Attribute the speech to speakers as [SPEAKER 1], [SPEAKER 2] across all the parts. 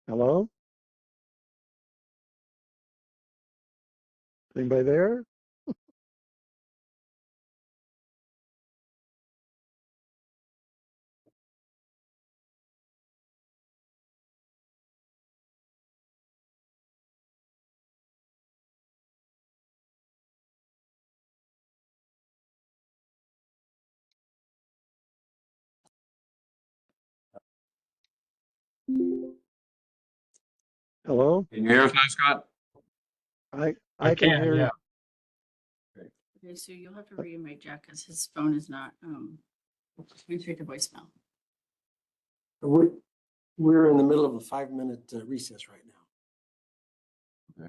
[SPEAKER 1] Hello? Anybody there? Hello?
[SPEAKER 2] Can you hear us now, Scott?
[SPEAKER 1] I can hear you.
[SPEAKER 3] Okay, so you'll have to re-invite Jack because his phone is not, going straight to voicemail.
[SPEAKER 4] We're in the middle of a 5-minute recess right now.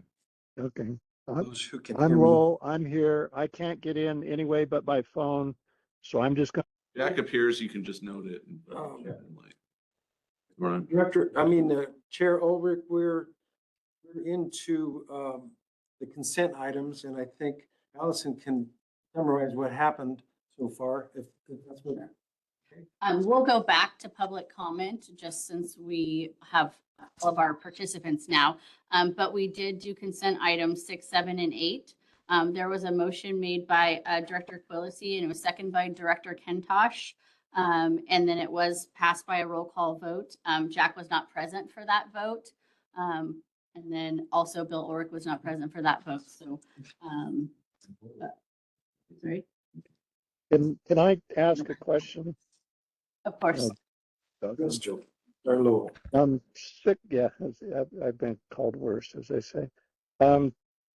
[SPEAKER 1] Okay.
[SPEAKER 4] Those who can
[SPEAKER 1] I'm
[SPEAKER 4] hear me.
[SPEAKER 1] I'm here. I can't get in anyway but by phone. So I'm just going
[SPEAKER 2] Jack appears, you can just note it. Run.
[SPEAKER 4] Chair Ulrich, we're into the consent items, and I think Allison can summarize what happened so far, if that's what.
[SPEAKER 3] We'll go back to public comment just since we have all of our participants now. But we did do consent items 6, 7, and 8. There was a motion made by Director Quillisi and it was seconded by Director Kentosh. And then it was passed by a roll call vote. Jack was not present for that vote. And then also Bill Ulrich was not present for that vote. So, sorry.
[SPEAKER 1] Can I ask a question?
[SPEAKER 3] Of course.
[SPEAKER 1] Sick. Yeah, I've been called worse, as they say.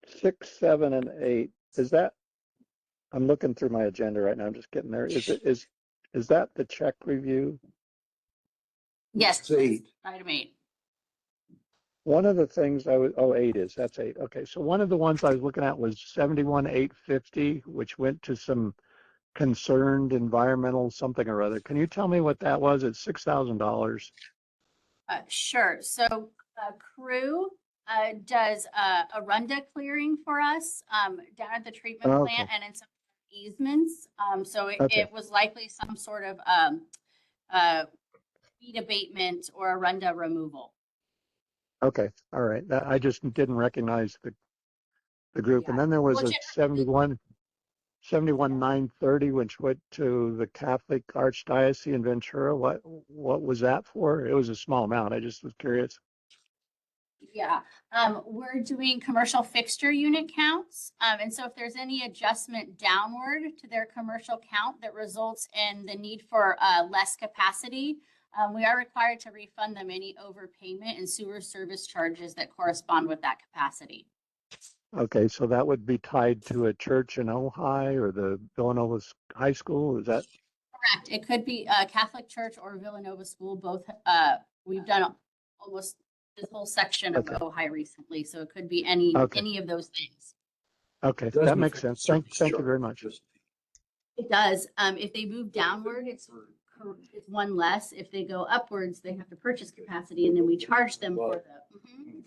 [SPEAKER 1] 6, 7, and 8. Is that? I'm looking through my agenda right now. I'm just getting there. Is that the check review?
[SPEAKER 3] Yes.
[SPEAKER 4] It's 8.
[SPEAKER 3] Item 8.
[SPEAKER 1] One of the things that's 8. Okay, so one of the ones I was looking at was 71,850, which went to some concerned environmental something or other. Can you tell me what that was? It's $6,000.
[SPEAKER 3] Sure. So Crew does a runda clearing for us down at the treatment plant and in some easements. So it was likely some sort of weed abatement or a runda removal.
[SPEAKER 1] Okay, all right. I just didn't recognize the group. Yeah. And then there was a 71,930, which went to the Catholic Archdiocese in Ventura. What was that for? It was a small amount. I just was curious.
[SPEAKER 3] Yeah, we're doing commercial fixture unit counts. And so if there's any adjustment downward to their commercial count that results in the need for less capacity, we are required to refund them any overpayment and sewer service charges that correspond with that capacity.
[SPEAKER 1] Okay, so that would be tied to a church in Ojai or the Villanova High School, is that?
[SPEAKER 3] Correct. It could be a Catholic church or Villanova School. Both, we've done almost this whole section of Ojai recently, so it could be any of those things.
[SPEAKER 1] Okay, that makes sense. Thank you very much.
[SPEAKER 3] It does. If they move downward, it's one less. If they go upwards, they have to purchase capacity, and then we charge them for the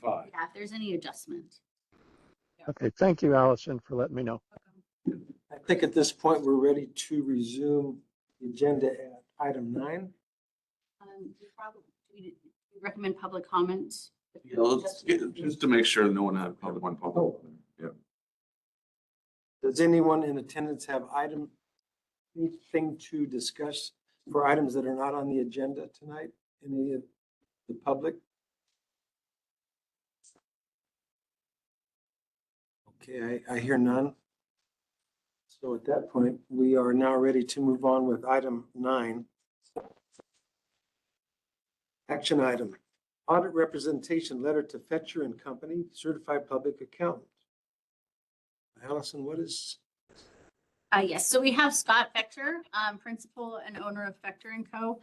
[SPEAKER 3] yeah, if there's any adjustment.
[SPEAKER 1] Okay, thank you, Allison, for letting me know.
[SPEAKER 4] I think at this point we're ready to resume the agenda at item 9.
[SPEAKER 3] We recommend public comments.
[SPEAKER 2] Yeah, let's just to make sure no one had public. Yeah.
[SPEAKER 4] Does anyone in attendance have anything to discuss for items that are not on the agenda tonight? Any of the public? Okay, I hear none. So at that point, we are now ready to move on with item 9. Action item, audit representation letter to Fetcher and Company, certified public accountant. Allison, what is?
[SPEAKER 3] Yes, so we have Scott Fetcher, principal and owner of Fetcher & Co.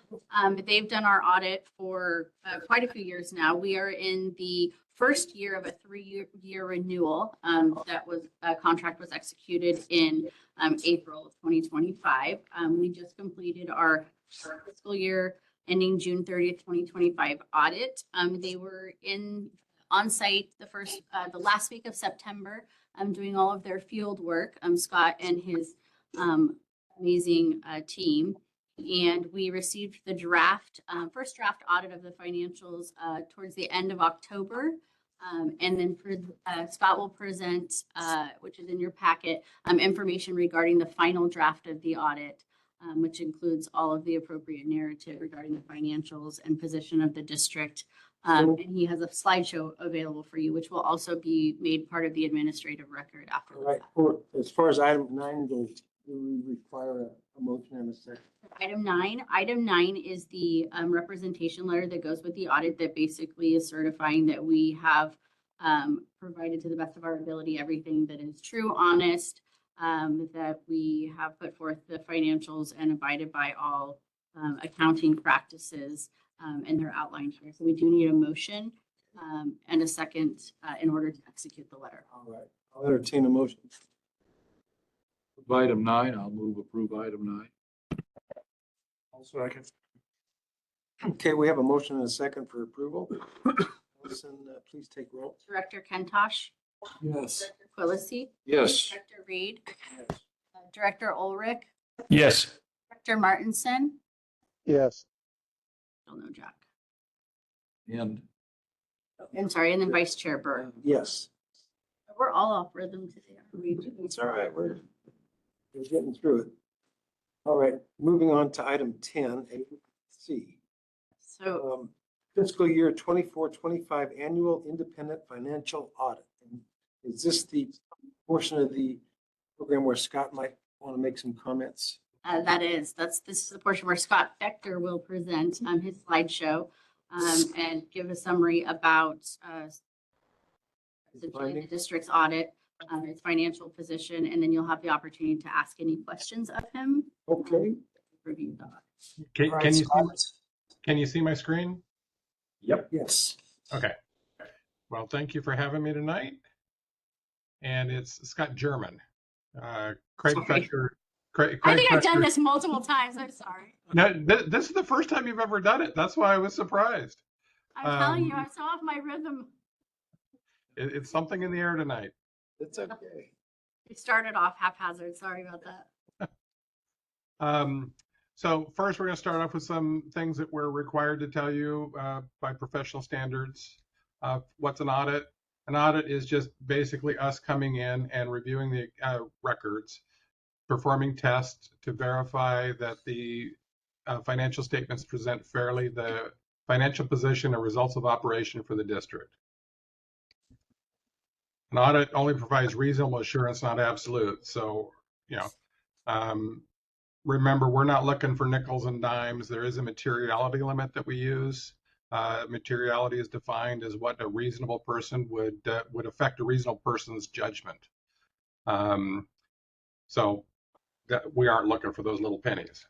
[SPEAKER 3] They've done our audit for quite a few years now. We are in the first year of a 3-year renewal. That was a contract was executed in April of 2025. We just completed our fiscal year ending June 30th, 2025 audit. They were on site the last week of September, doing all of their field work. Scott and his amazing team. And we received the first draft audit of the financials towards the end of October. And then Scott will present, which is in your packet, information regarding the final draft of the audit, which includes all of the appropriate narrative regarding the financials and position of the district. And he has a slideshow available for you, which will also be made part of the administrative record after.
[SPEAKER 4] All right. As far as item 9 goes, do we require a motion and a second?
[SPEAKER 3] Item 9 is the representation letter that goes with the audit that basically is certifying that we have provided to the best of our ability everything that is true, honest, that we have put forth the financials and abided by all accounting practices, and they're outlined here. So we do need a motion and a second in order to execute the letter.
[SPEAKER 4] All right. I'll entertain a motion.
[SPEAKER 5] Item 9, I'll move approve item 9.
[SPEAKER 2] Also, I can.
[SPEAKER 4] Okay, we have a motion and a second for approval. Allison, please take roll.
[SPEAKER 3] Director Kentosh,
[SPEAKER 5] Yes.
[SPEAKER 3] Director Quillisi,
[SPEAKER 5] Yes.
[SPEAKER 3] Director Reed, Director Ulrich,
[SPEAKER 5] Yes.
[SPEAKER 3] Director Martinson.
[SPEAKER 1] Yes.
[SPEAKER 3] I don't know, Jack.
[SPEAKER 5] And
[SPEAKER 3] I'm sorry, and then Vice Chair Burr.
[SPEAKER 4] Yes.
[SPEAKER 3] We're all off rhythm today. aren't we?
[SPEAKER 4] It's all right. We're getting through it. All right, moving on to item 10, C.
[SPEAKER 3] So
[SPEAKER 4] Fiscal year 24-25 annual independent financial audit. And is this the portion of the program where Scott might want to make some comments?
[SPEAKER 3] this is the portion where Scott Becker will present his slideshow and give a summary about essentially the district's audit, its financial position, and then you'll have the opportunity to ask any questions of him.
[SPEAKER 4] Okay.
[SPEAKER 3] Review the audit.
[SPEAKER 6] Can,
[SPEAKER 4] All right,
[SPEAKER 6] can you see,
[SPEAKER 4] Scott.
[SPEAKER 6] can you see my screen?
[SPEAKER 4] Yes.
[SPEAKER 6] Okay. Well, thank you for having me tonight. And it's Scott German. Craig
[SPEAKER 3] Sorry.
[SPEAKER 6] Fetcher. Craig
[SPEAKER 3] I think I've done
[SPEAKER 6] Fetcher-
[SPEAKER 3] this multiple times. I'm sorry.
[SPEAKER 6] No, this is the first time you've ever done it. That's why I was surprised.
[SPEAKER 3] I'm telling you, I'm so off my rhythm.
[SPEAKER 6] It's something in the air tonight.
[SPEAKER 4] It's okay.
[SPEAKER 3] It started off haphazard. Sorry about that.
[SPEAKER 6] So first, we're going to start off with some things that we're required to tell you by professional standards. What's an audit? An audit is just basically us coming in and reviewing the records, performing tests to verify that the financial statements present fairly the financial position and results of operation for the district. An audit only provides reasonable assurance, not absolute. So, remember, we're not looking for nickels and dimes. There is a materiality limit that we use. Materiality is defined as what a reasonable person would affect a reasonable person's judgment. So that we aren't looking for those little pennies.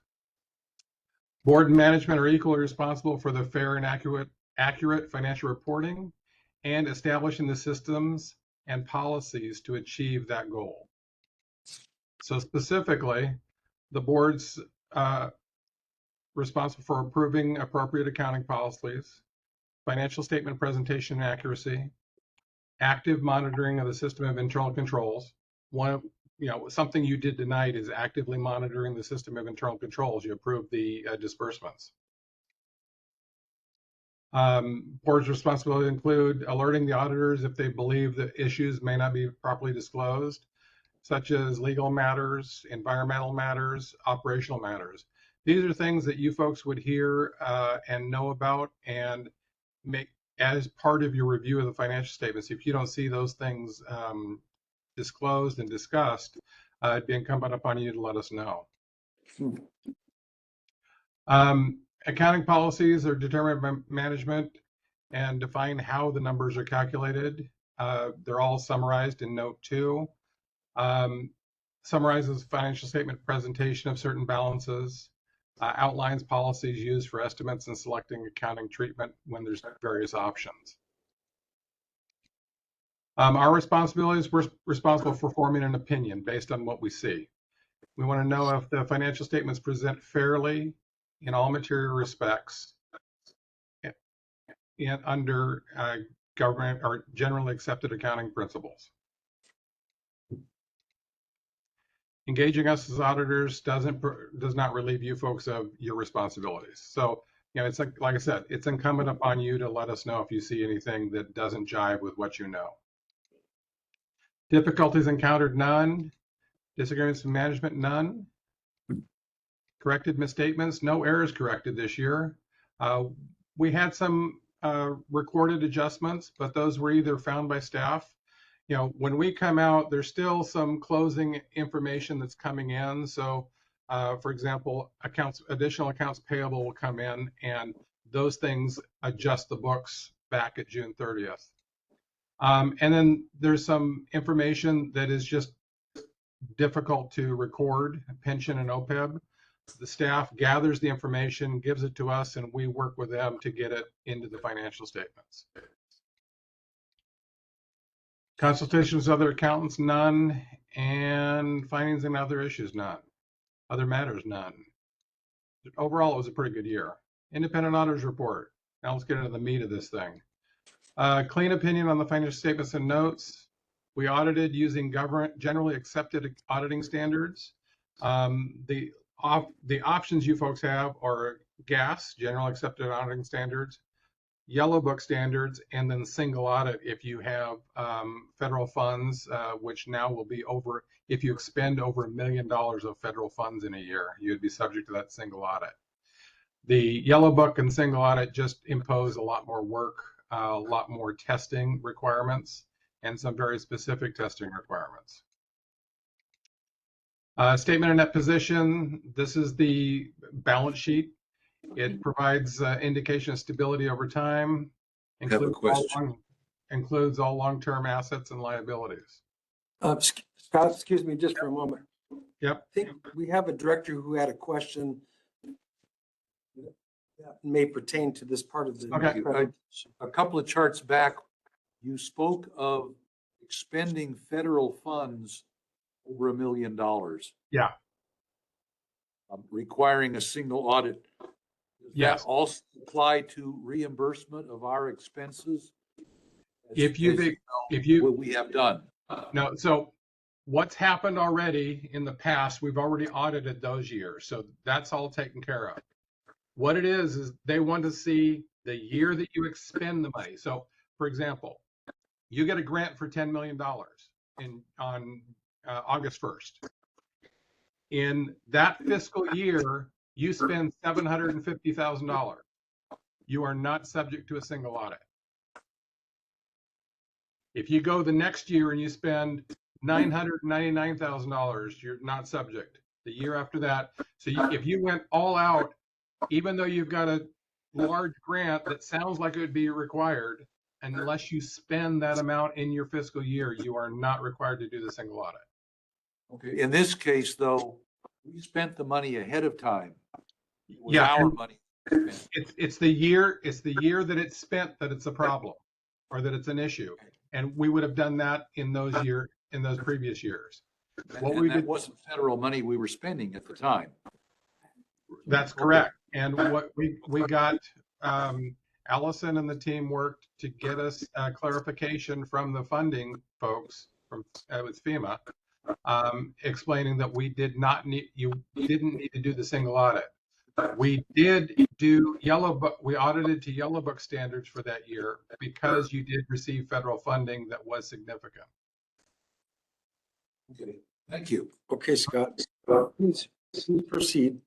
[SPEAKER 6] Board and management are equally responsible for the fair and accurate financial reporting and establishing the systems and policies to achieve that goal. So specifically, the board's responsible for approving appropriate accounting policies, financial statement presentation and accuracy, active monitoring of the system of internal controls. Something you did tonight is actively monitoring the system of internal controls. You approved the disbursements. Board's responsibility include alerting the auditors if they believe that issues may not be properly disclosed, such as legal matters, environmental matters, operational matters. These are things that you folks would hear and know about and make as part of your review of the financial statements. If you don't see those things disclosed and discussed, it'd be incumbent upon you to let us know. Accounting policies are determined by management and define how the numbers are calculated. They're all summarized in note 2. Summarizes financial statement presentation of certain balances, outlines policies used for estimates and selecting accounting treatment when there's various options. Our responsibility is we're responsible for forming an opinion based on what we see. We want to know if the financial statements present fairly in all material respects and under government or generally accepted accounting principles. Engaging us as auditors does not relieve you folks of your responsibilities. So, it's like I said, it's incumbent upon you to let us know if you see anything that doesn't jive with what you know. Difficulties encountered, none. Disagreements with management, none. Corrected misstatements, no errors corrected this year. We had some recorded adjustments, but those were either found by staff. When we come out, there's still some closing information that's coming in. So, for example, additional accounts payable will come in, and those things adjust the books back at June 30th. And then there's some information that is just difficult to record, pension and OPEB. The staff gathers the information, gives it to us, and we work with them to get it into the financial statements. Consultations with other accountants, none. And findings and other issues, none. Other matters, none. Overall, it was a pretty good year. Independent auditors report. Now let's get into the meat of this thing. Clean opinion on the financial statements and notes. We audited using generally accepted auditing standards. The options you folks have are GAS, general accepted auditing standards, Yellow Book standards, and then single audit if you have federal funds, which now will be over, if you expend over $1 million of federal funds in a year, you'd be subject to that single audit. The Yellow Book and single audit just impose a lot more work, a lot more testing requirements, and some very specific testing requirements. Statement of net position, this is the balance sheet. It provides indication of stability over time, includes all long-term assets and liabilities.
[SPEAKER 4] Scott, excuse me just for a moment.
[SPEAKER 6] Yep.
[SPEAKER 4] I think we have a director who had a question that may pertain to this part of the.
[SPEAKER 6] Okay.
[SPEAKER 5] A couple of charts back, you spoke of expending federal funds over $1 million.
[SPEAKER 6] Yeah.
[SPEAKER 5] Requiring a single audit. Does
[SPEAKER 6] Yes.
[SPEAKER 5] that also apply to reimbursement of our expenses?
[SPEAKER 6] What
[SPEAKER 5] we have done.
[SPEAKER 6] No, so what's happened already in the past, we've already audited those years. So that's all taken care of. What it is they want to see the year that you expend the money. So, for example, you get a grant for $10 million on August 1st. In that fiscal year, you spend $750,000. You are not subject to a single audit. If you go the next year and you spend $999,000, you're not subject. The year after that, so if you went all out, even though you've got a large grant that sounds like it would be required, unless you spend that amount in your fiscal year, you are not required to do the single audit.
[SPEAKER 5] Okay. In this case, though, we spent the money ahead of time. It was
[SPEAKER 6] Yeah,
[SPEAKER 5] our money.
[SPEAKER 6] It's the year that it's spent that it's a problem, or that it's an issue, and we would have done that in those previous years.
[SPEAKER 5] That wasn't federal money we were spending at the time.
[SPEAKER 6] That's correct. And what we got, Allison and the team worked to get us clarification from the funding folks from with FEMA, explaining that you didn't need to do the single audit. We did do Yellow Book. We audited to Yellow Book standards for that year because you did receive federal funding that was significant.
[SPEAKER 5] Okay, thank you.
[SPEAKER 4] Okay, Scott, please proceed.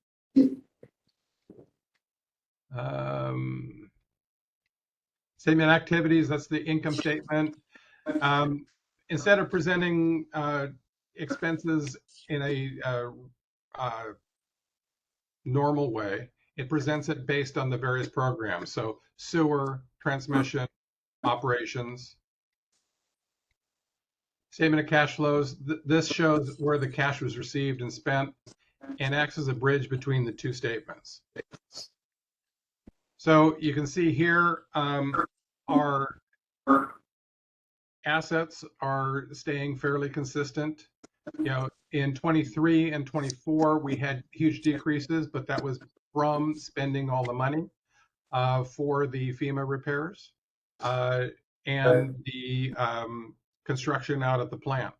[SPEAKER 6] Statement activities, that's the income statement. Instead of presenting expenses in a normal way, it presents it based on the various programs. So sewer, transmission, operations. Statement of cash flows. This shows where the cash was received and spent and acts as a bridge between the two statements. So you can see here our assets are staying fairly consistent. In 23 and 24, we had huge decreases, but that was from spending all the money for the FEMA repairs and the construction out at the plant.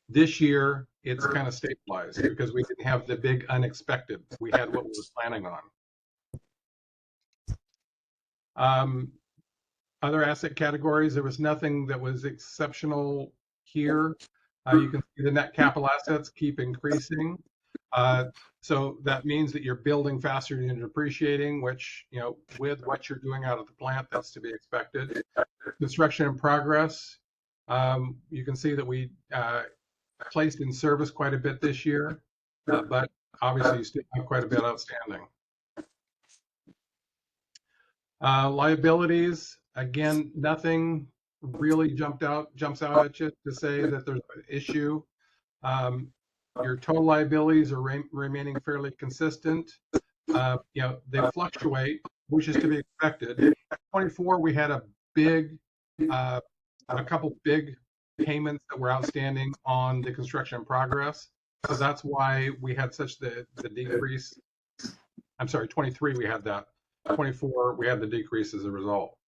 [SPEAKER 6] This year, it's kind of stabilized because we didn't have the big unexpected. We had what we were planning on. Other asset categories, there was nothing that was exceptional here. You can see the net capital assets keep increasing. So that means that you're building faster than you're depreciating, which, you know, with what you're doing out of the plant, that's to be expected. Construction in progress. You can see that we placed in service quite a bit this year, but obviously you still have quite a bit outstanding. Liabilities, again, nothing really jumps out at you to say that there's an issue. Your total liabilities are remaining fairly consistent. You know, they fluctuate, which is to be expected. 24, we had a couple big payments that were outstanding on the construction in progress. So that's why we had such the decrease. I'm sorry, 23, we had that. 24, we had the decrease as a result.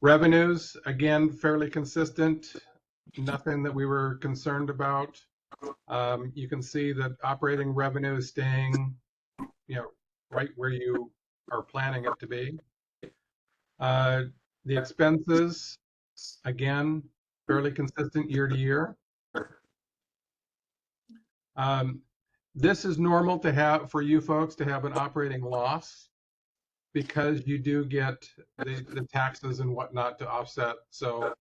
[SPEAKER 6] Revenues, again, fairly consistent. Nothing that we were concerned about. You can see that operating revenue is staying, you know, right where you are planning it to be. The expenses, again, fairly consistent year to year. This is normal to have for you folks to have an operating loss because you do get the taxes and whatnot to offset. So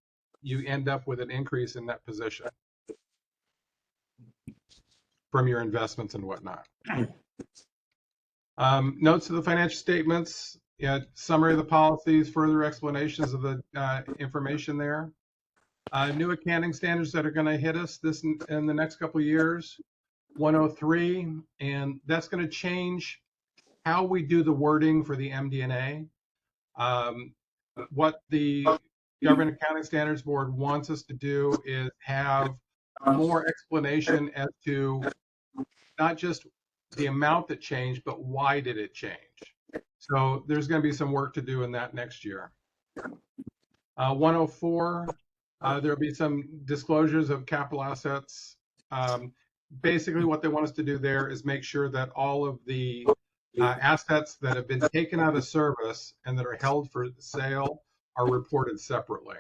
[SPEAKER 6] you end up with an increase in that position from your investments and whatnot. Notes to the financial statements, summary of the policies, further explanations of the information there. New accounting standards that are going to hit us in the next couple of years. 103, and that's going to change how we do the wording for the MD&A. What the Government Accounting Standards Board wants us to do is have more explanation as to not just the amount that changed, but why did it change. So there's going to be some work to do in that next year. 104, there'll be some disclosures of capital assets. Basically, what they want us to do there is make sure that all of the assets that have been taken out of service and that are held for sale are reported separately.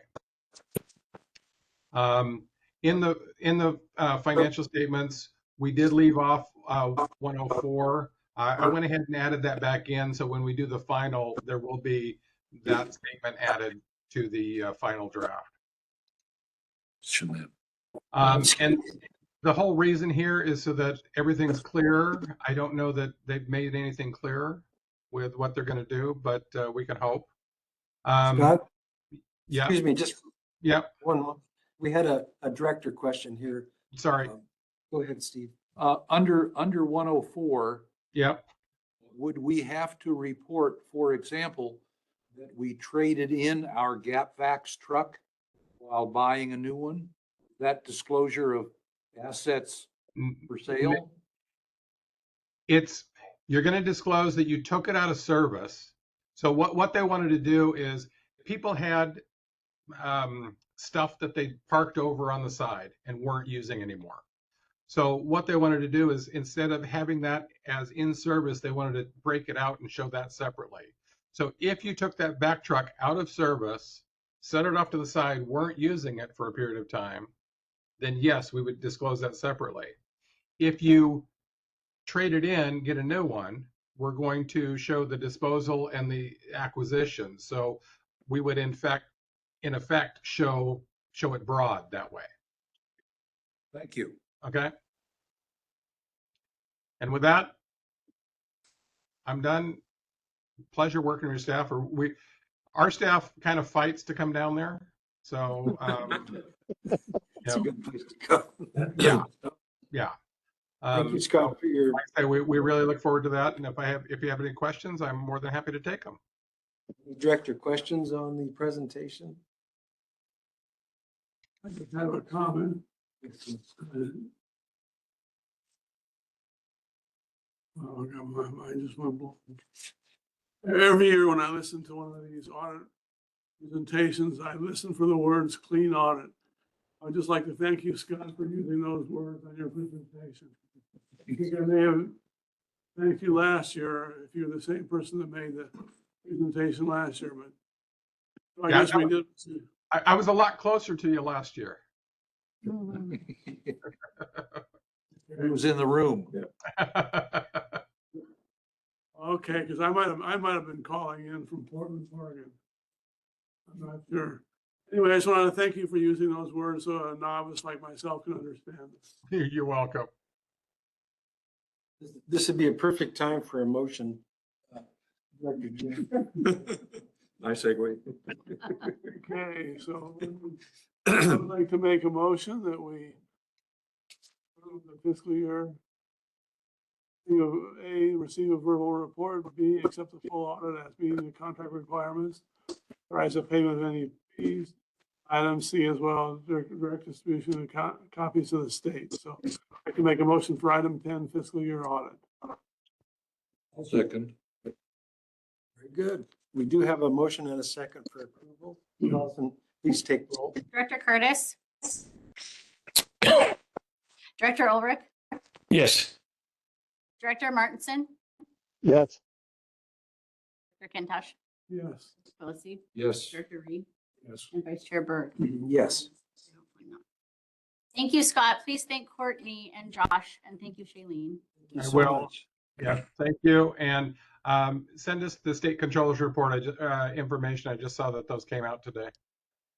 [SPEAKER 6] In the financial statements, we did leave off 104. I went ahead and added that back in, so when we do the final, there will be that statement added to the final draft. And the whole reason here is so that everything's clearer. I don't know that they've made anything clearer with what they're going to do, but we can hope.
[SPEAKER 4] Scott?
[SPEAKER 6] Yeah.
[SPEAKER 4] Excuse me, just one more. We had a director question here.
[SPEAKER 6] Sorry.
[SPEAKER 4] Go ahead, Steve.
[SPEAKER 5] Under 104,
[SPEAKER 6] Yep.
[SPEAKER 5] would we have to report, for example, that we traded in our GapVax truck while buying a new one? That disclosure of assets for sale?
[SPEAKER 6] You're going to disclose that you took it out of service. So what they wanted to do is people had stuff that they parked over on the side and weren't using anymore. So what they wanted to do is instead of having that as in service, they wanted to break it out and show that separately. So if you took that back truck out of service, set it off to the side, weren't using it for a period of time, then yes, we would disclose that separately. If you trade it in, get a new one, we're going to show the disposal and the acquisition. So we would in effect show it broad that way.
[SPEAKER 5] Thank you.
[SPEAKER 6] Okay. And with that, I'm done. Pleasure working with your staff. Our staff kind of fights to come down there. So
[SPEAKER 4] It's a good place to go.
[SPEAKER 6] yeah.
[SPEAKER 4] Thank you, Scott, for your.
[SPEAKER 6] Like I say, we really look forward to that. And if you have any questions, I'm more than happy to take them.
[SPEAKER 4] Director, questions on the presentation?
[SPEAKER 7] I just have a comment. Oh, God, my mind just went blank. Every year when I listen to one of these audit presentations, I listen for the words clean audit. I'd just like to thank you, Scott, for using those words on your presentation. I think I may have thanked you last year if you're the same person that made the presentation last year, but I
[SPEAKER 6] Yeah,
[SPEAKER 7] guess we did.
[SPEAKER 6] I was a lot closer to you last year.
[SPEAKER 5] It was in the room.
[SPEAKER 7] Okay, because I might have been calling in from Portland, Oregon. I'm not sure. Anyway, I just wanted to thank you for using those words so a novice like myself can understand this.
[SPEAKER 6] You're welcome.
[SPEAKER 4] This would be a perfect time for a motion. Director Jim.
[SPEAKER 2] Nice segue.
[SPEAKER 7] Okay, so I would like to make a motion that we approve the fiscal year. A, receive a verbal report. B, accept the full audit as meeting the contract requirements. Authorize a payment of any fees. Item C as well, direct distribution of copies to the state. So I can make a motion for item 10, fiscal year audit.
[SPEAKER 5] Second.
[SPEAKER 4] Very good. We do have a motion and a second for approval. Allison, please take roll.
[SPEAKER 3] Director Curtis. Director Ulrich.
[SPEAKER 8] Yes.
[SPEAKER 3] Director Martinson.
[SPEAKER 1] Yes.
[SPEAKER 3] Director Kintosh.
[SPEAKER 7] Yes.
[SPEAKER 3] Pelosi.
[SPEAKER 5] Yes.
[SPEAKER 3] Director Reed.
[SPEAKER 7] Yes.
[SPEAKER 3] And Vice Chair Byrd.
[SPEAKER 4] Yes.
[SPEAKER 3] Thank you, Scott. Please thank Courtney and Josh, and thank you, Shailene.
[SPEAKER 4] Thank you
[SPEAKER 6] I
[SPEAKER 4] so
[SPEAKER 6] will.
[SPEAKER 4] much.
[SPEAKER 6] Yeah, thank you. And send us the state controller's report information. I just saw that those came out today.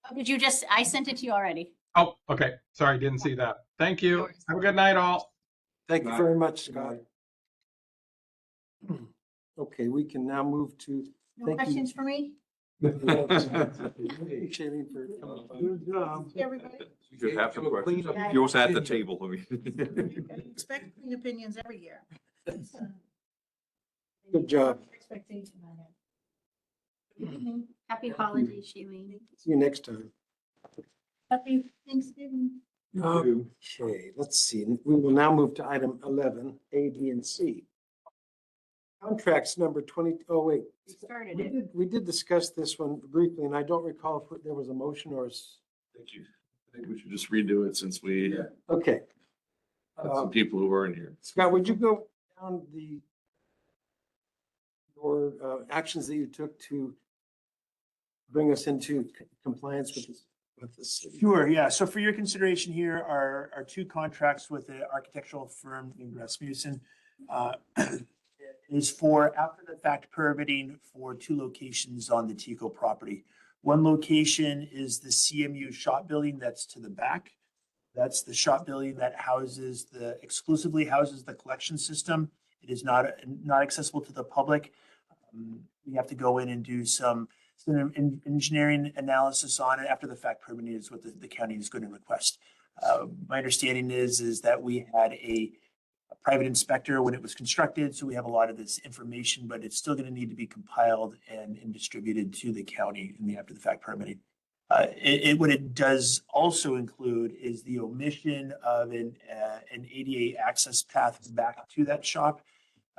[SPEAKER 3] Oh, did you just, I sent it to you already.
[SPEAKER 6] Oh, okay. Sorry, didn't see that. Thank
[SPEAKER 3] No
[SPEAKER 6] you.
[SPEAKER 3] worries.
[SPEAKER 6] Have a good night, all.
[SPEAKER 4] Thank you very much, Scott. Okay, we can now move to.
[SPEAKER 3] No
[SPEAKER 4] Thank you.
[SPEAKER 3] questions for me?
[SPEAKER 4] Shailene for coming by.
[SPEAKER 7] Good job.
[SPEAKER 9] Everybody,
[SPEAKER 2] You could have some
[SPEAKER 5] Give a clean
[SPEAKER 2] questions.
[SPEAKER 5] up-
[SPEAKER 2] You also at the table.
[SPEAKER 9] you expect clean opinions every year.
[SPEAKER 4] Good job.
[SPEAKER 9] Expectation on it.
[SPEAKER 3] Happy holidays, Shailene.
[SPEAKER 4] See you next time.
[SPEAKER 9] Happy Thanksgiving.
[SPEAKER 4] Okay, let's see. We will now move to item 11, A, B, and C. Contracts number 20, oh wait.
[SPEAKER 3] We started it.
[SPEAKER 4] We did discuss this one briefly, and I don't recall if there was a motion or,
[SPEAKER 2] Thank you. I think we should just redo it since we had
[SPEAKER 4] okay.
[SPEAKER 2] some people who weren't here.
[SPEAKER 4] Scott, would you go down your actions that you took to bring us into compliance with this?
[SPEAKER 10] Sure, yeah. So for your consideration here are two contracts with the architectural firm named Rasmussen. It is for after the fact permitting for two locations on the Tico property. One location is the CMU shop building that's to the back. That's the shop building that exclusively houses the collection system. It is not accessible to the public. We have to go in and do some engineering analysis on it. After the fact permitting is what the county is going to request. My understanding is that we had a private inspector when it was constructed, so we have a lot of this information, but it's still going to need to be compiled and distributed to the county in the after the fact permitting. What it does also include is the omission of an ADA access path back to that shop.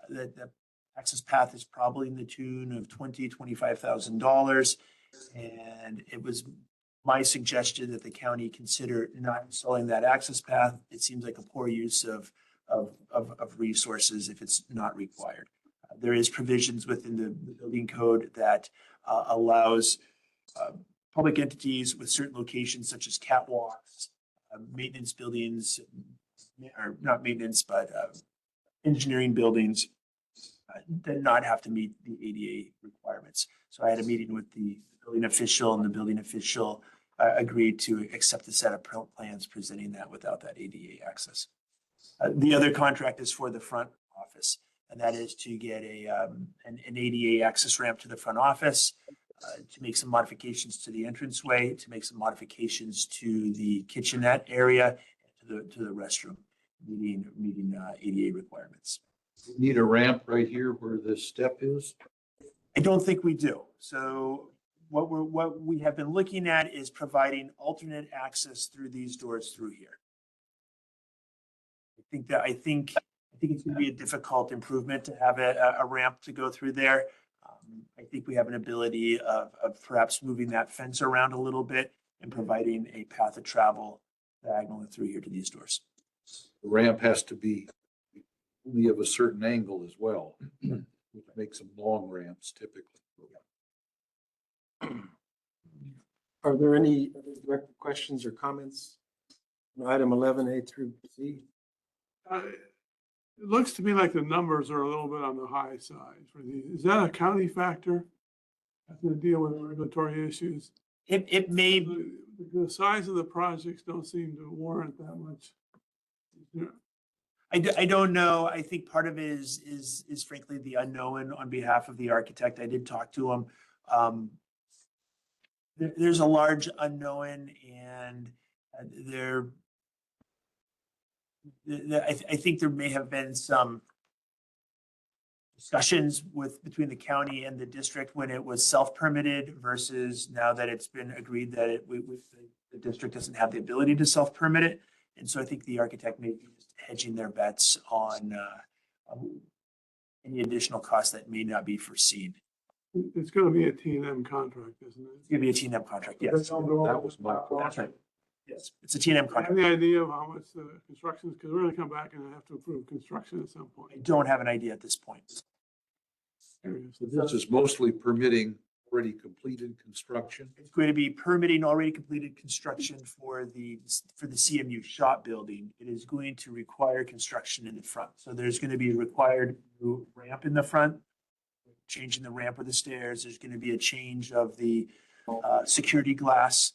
[SPEAKER 10] The access path is probably in the tune of $25,000. And it was my suggestion that the county consider not installing that access path. It seems like a poor use of resources if it's not required. There is provisions within the building code that allows public entities with certain locations such as catwalks, maintenance buildings, or not maintenance, but engineering buildings that not have to meet the ADA requirements. So I had a meeting with the building official, and the building official agreed to accept the set of plans presenting that without that ADA access. The other contract is for the front office, and that is to get an ADA access ramp to the front office, to make some modifications to the entranceway, to make some modifications to the kitchenette area, to the restroom, meeting ADA requirements.
[SPEAKER 5] Need a ramp right here where this step is?
[SPEAKER 10] I don't think we do. So what we have been looking at is providing alternate access through these doors through here. I think it's going to be a difficult improvement to have a ramp to go through there. I think we have an ability of perhaps moving that fence around a little bit and providing a path of travel diagonal through here to these doors.
[SPEAKER 5] The ramp has to be only of a certain angle as well, which makes them long ramps typically.
[SPEAKER 4] Are there any other direct questions or comments on item 11A through C?
[SPEAKER 7] It looks to me like the numbers are a little bit on the high side for these. Is that a county factor? Having to deal with regulatory issues?
[SPEAKER 10] It may,
[SPEAKER 7] The size of the projects don't seem to warrant that much.
[SPEAKER 10] I don't know. I think part of it is frankly the unknown on behalf of the architect. I did talk to him. There's a large unknown, and I think there may have been some discussions between the county and the district when it was self-permitted versus now that it's been agreed that the district doesn't have the ability to self-permit it. And so I think the architect may be just hedging their bets on any additional costs that may not be foreseen.
[SPEAKER 7] It's going to be a T&M contract, isn't it?
[SPEAKER 10] It's gonna be a T&M contract, yes.
[SPEAKER 5] That was my question.
[SPEAKER 10] That's right. Yes, it's a T&M
[SPEAKER 7] Do you have
[SPEAKER 10] contract.
[SPEAKER 7] any idea of how much the construction is? Because we're going to come back and have to approve construction at some point.
[SPEAKER 10] I don't have an idea at this point.
[SPEAKER 7] Curious.
[SPEAKER 5] This is mostly permitting already completed construction.
[SPEAKER 10] It's going to be permitting already completed construction for the CMU shop building. It is going to require construction in the front. So there's going to be a required new ramp in the front, changing the ramp or the stairs. There's going to be a change of the security glass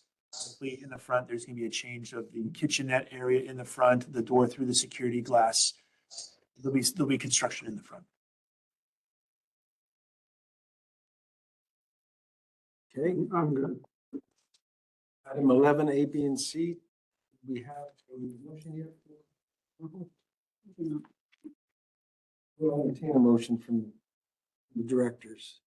[SPEAKER 10] in the front. There's going to be a change of the kitchenette area in the front, the door through the security glass. There'll be construction in the front.
[SPEAKER 4] Okay,
[SPEAKER 7] I'm good.
[SPEAKER 4] item 11A, B, and C. We have a motion here. We'll entertain a motion from the directors.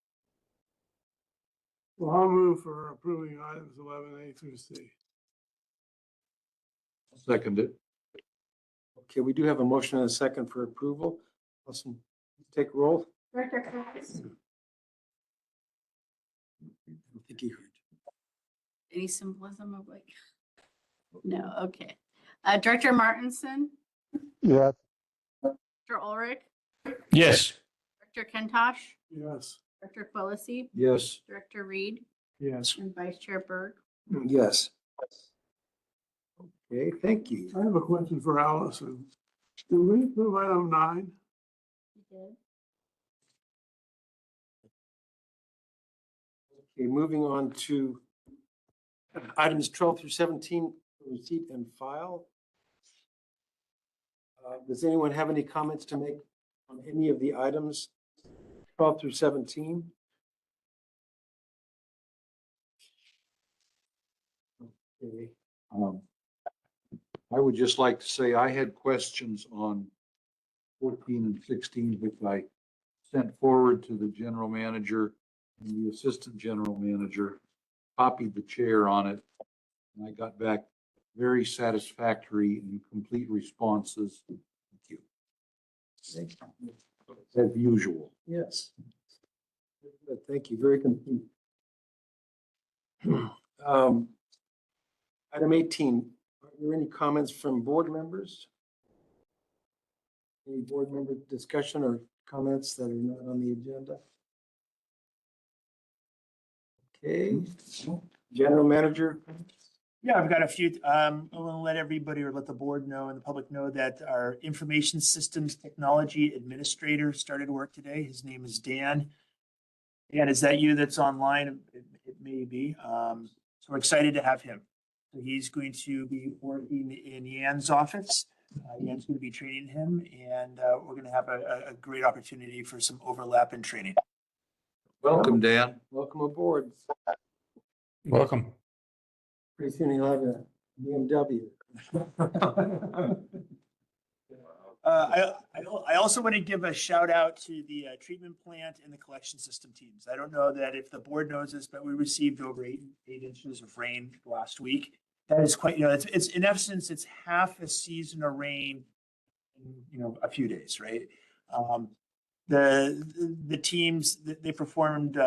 [SPEAKER 7] Well, I'll move for approving items 11A through C.
[SPEAKER 5] Second it.
[SPEAKER 4] Okay, we do have a motion and a second for approval. Awesome. Take roll.
[SPEAKER 9] Director Cox,
[SPEAKER 4] I think he heard.
[SPEAKER 3] Any symbolism of like? No, okay. Director Martinson,
[SPEAKER 1] Yes.
[SPEAKER 3] Director Ulrich,
[SPEAKER 5] Yes.
[SPEAKER 3] Director Kentosh,
[SPEAKER 7] Yes.
[SPEAKER 3] Director Quillisi,
[SPEAKER 5] Yes.
[SPEAKER 3] Director Reed,
[SPEAKER 10] Yes.
[SPEAKER 3] and Vice Chair Berg.
[SPEAKER 4] Yes. Okay, thank you.
[SPEAKER 7] I have a question for Allison. Do we approve item 9?
[SPEAKER 4] Okay, moving on to items 12 through 17, receipt and file. Does anyone have any comments to make on any of the items 12 through 17? Okay.
[SPEAKER 5] I would just like to say I had questions on 14 and 16, which I sent forward to the general manager and the assistant general manager, copied the chair on it, and I got back very satisfactory and complete responses. Thank you.
[SPEAKER 4] Thank you.
[SPEAKER 5] As usual.
[SPEAKER 4] Yes. Good, thank you, very complete. Item 18, are there any comments from board members? Any board member discussion or comments that are not on the agenda? Okay, general manager.
[SPEAKER 10] Yeah, I've got a few. I want to let everybody or let the board know and the public know that our information systems technology administrator started work today. His name is Dan. Dan, is that you that's online? It may be. So we're excited to have him. So he's going to be working in Yan's office. Yan's going to be training him, and we're going to have a great opportunity for some overlap in training.
[SPEAKER 5] Welcome, Dan.
[SPEAKER 4] Welcome aboard.
[SPEAKER 6] Welcome.
[SPEAKER 4] Pretty soon he'll have a BMW.
[SPEAKER 10] I also want to give a shout out to the treatment plant and the collection system teams. I don't know that if the board knows this, but we received over eight inches of rain last week. That is quite, it's in essence, it's half a season of rain in, a few days, right? The teams, they performed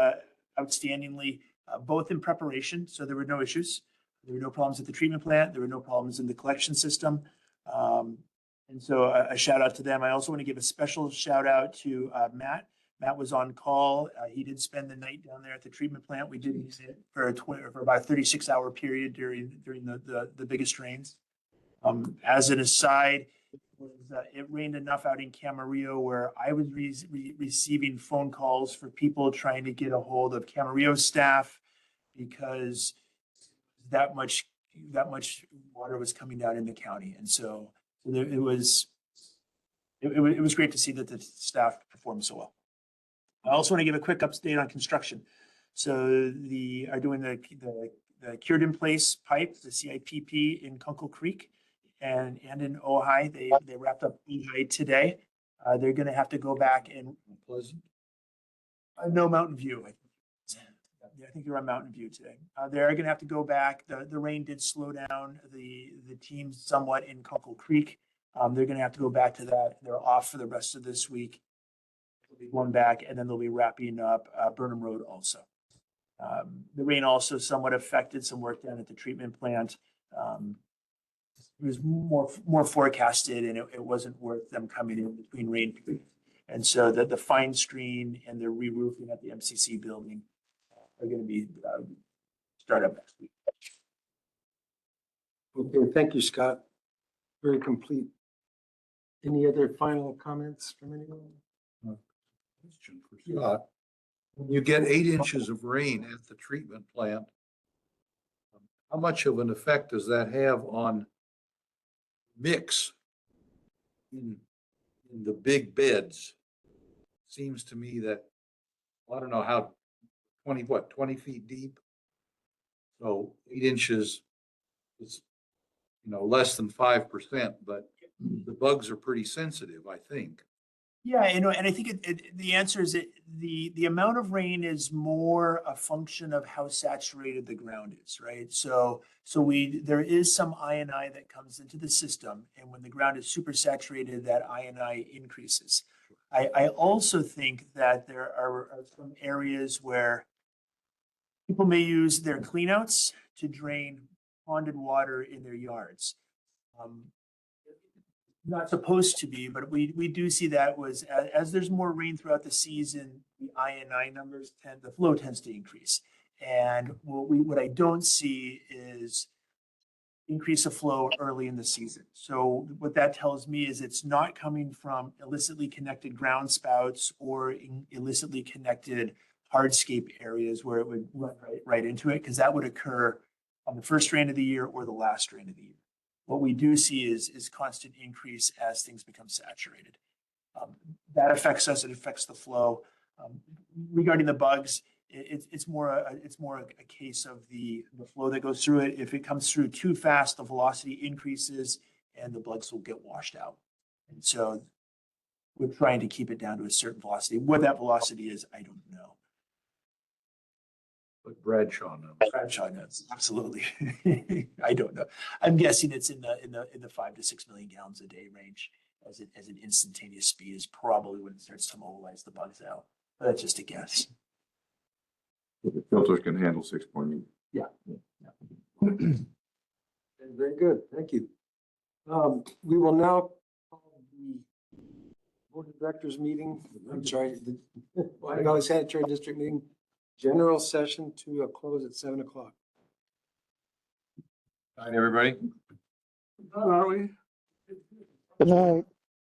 [SPEAKER 10] outstandingly, both in preparation, so there were no issues. There were no problems at the treatment plant. There were no problems in the collection system. And so a shout out to them. I also want to give a special shout out to Matt. Matt was on call. He did spend the night down there at the treatment plant. We did use it for for about a 36-hour period during the biggest rains. As an aside, it rained enough out in Camarillo where I was receiving phone calls for people trying to get a hold of Camarillo staff because that much water was coming down in the county. And so it was great to see that the staff performed so well. I also want to give a quick update on construction. So are doing the cured in place pipe, the CIPP in Kunkel Creek and in Ojai. They wrapped up Ojai today. They're going to have to go back and
[SPEAKER 5] Pleasant.
[SPEAKER 10] no, Mountain View. I think they're on Mountain View today. They're going to have to go back. The rain did slow down the team somewhat in Kunkel Creek. They're going to have to go back to that. They're off for the rest of this week. They'll be going back, and then they'll be wrapping up Burnham Road also. The rain also somewhat affected some work down at the treatment plant. It was more forecasted, and it wasn't worth them coming in between rain periods. And so the fine screen and the re-roofing at the MCC building are going to be start up next week.
[SPEAKER 4] Okay, thank you, Scott. Very complete. Any other final comments from anyone?
[SPEAKER 5] Question for Scott. When you get 8 inches of rain at the treatment plant, how much of an effect does that have on mix in the big beds? Seems to me that, I don't know how, 20 feet deep? So 8 inches is, less than 5%, but the bugs are pretty sensitive, I think.
[SPEAKER 10] Yeah, and I think the answer is the amount of rain is more a function of how saturated the ground is, right? So there is some INI that comes into the system, and when the ground is super saturated, that INI increases. I also think that there are some areas where people may use their cleanouts to drain ponded water in their yards. Not supposed to be, but we do see that was as there's more rain throughout the season, the INI numbers the flow tends to increase. And what I don't see is increase of flow early in the season. So what that tells me is it's not coming from illicitly connected ground spouts or illicitly connected hardscape areas where it would run right into it, because that would occur on the first rain of the year or the last rain of the year. What we do see is constant increase as things become saturated. That affects us. It affects the flow. Regarding the bugs, it's more a case of the flow that goes through it. If it comes through too fast, the velocity increases and the bugs will get washed out. And so we're trying to keep it down to a certain velocity. What that velocity is, I don't know.
[SPEAKER 5] But Bradshaw knows.
[SPEAKER 10] Bradshaw knows, absolutely. I don't know. I'm guessing it's in the 5 to 6 million gallons a day range as an instantaneous speed is probably when it starts to mobilize the bugs out. But that's just a guess.
[SPEAKER 2] The filters can handle 6.8.
[SPEAKER 10] Yeah.
[SPEAKER 4] Very good, thank you. We will now call the Board of Directors meeting, I'm sorry, the Ohio Valley Sanitary District meeting, general session to a close at 7 o'clock.
[SPEAKER 2] Night, everybody.
[SPEAKER 7] Are we?
[SPEAKER 1] Good night.